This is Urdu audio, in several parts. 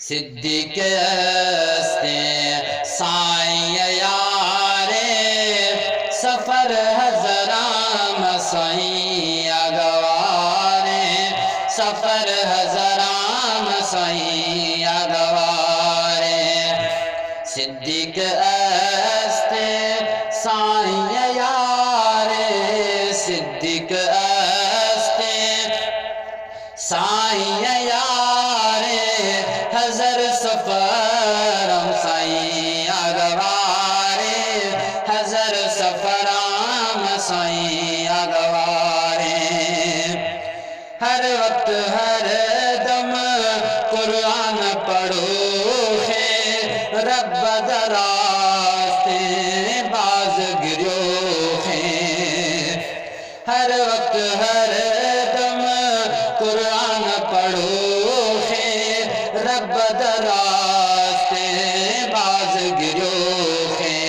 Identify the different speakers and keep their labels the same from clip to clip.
Speaker 1: صدیق استے سائیں یارے سفر حضرام سائیں اگوارے سفر حضرام سائیں اگوارے صدیق استے سائیں یارے صدیق استے سائیں یارے حضر سفرم سائیں اگوارے حضر سفرام سائیں اگوارے ہر وقت ہر دم قرآن پڑھو ہے رب دراستے باز گریو ہے ہر وقت ہر دم قرآن پڑھو ہے رب دراستے باز گریو ہے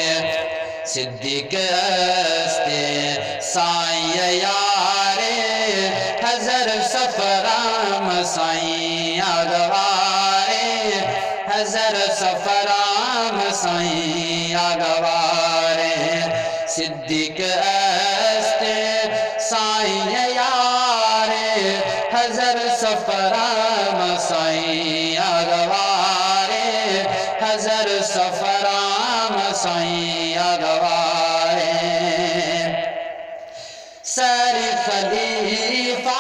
Speaker 1: صدیق استے سائیں یارے حضر سفرام سائیں اگوارے حضر سفرام سائیں اگوارے صدیق استے سائیں یارے حضر سفرام سائیں اگوارے حضر سفرام سائیں اگوارے سر خلیفہ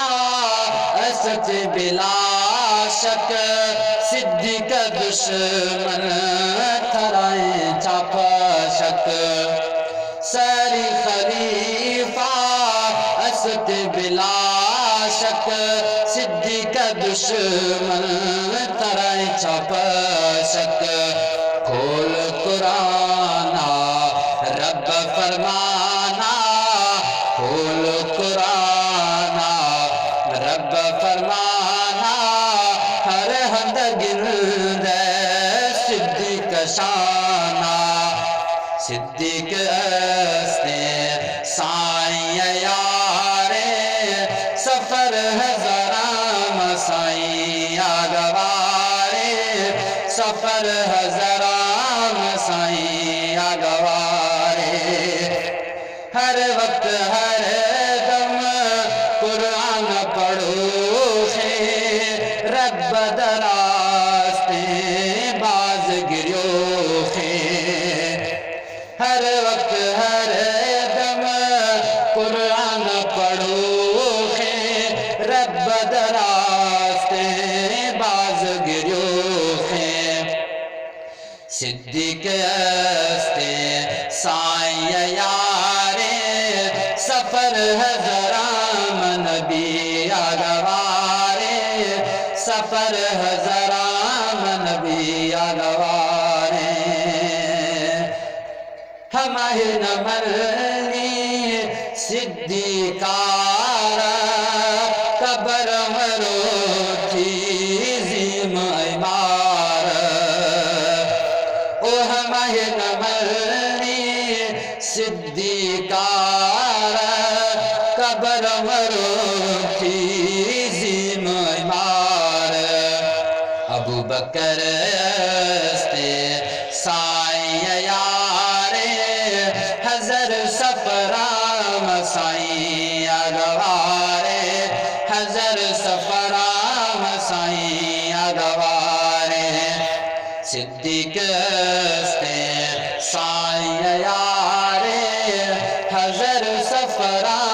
Speaker 1: اسد بلا شک صدیق دشمن تھرائیں چاپ شک سر خلیفہ اسد بلا شک صدیق دشمن ترائیں چاپ شک کھول قرآن رب فرمانا کھول قرآن رب فرمانا ہر ہند گرد صدیق شانہ صدیق استے سائیں یارے سفر حضرام سائیں اگوارے سفر حضرام سائیں اگوارے ہر وقت ہر دم قرآن پڑھو ہے رب دراستے باز گریو ہے ہر وقت ہر دم قرآن پڑھو ہے رب دراستے باز گریو ہے صدیق استے سائیں یارے سفر حضرام نبی اگوارے سفر حضرام نبی اگوارے ہمیں نہ مرنی صدیقار قبر مرو تھی زیم ایمار او ہمیں نہ مرنی صدیقار قبر مرو تھی زیم ایمار ابو بکر استے سائیں یارے حضر سفرام سائیں اگوارے حضر سفرام سائیں اگوارے صدیق استے سائیں یارے حضر سفرام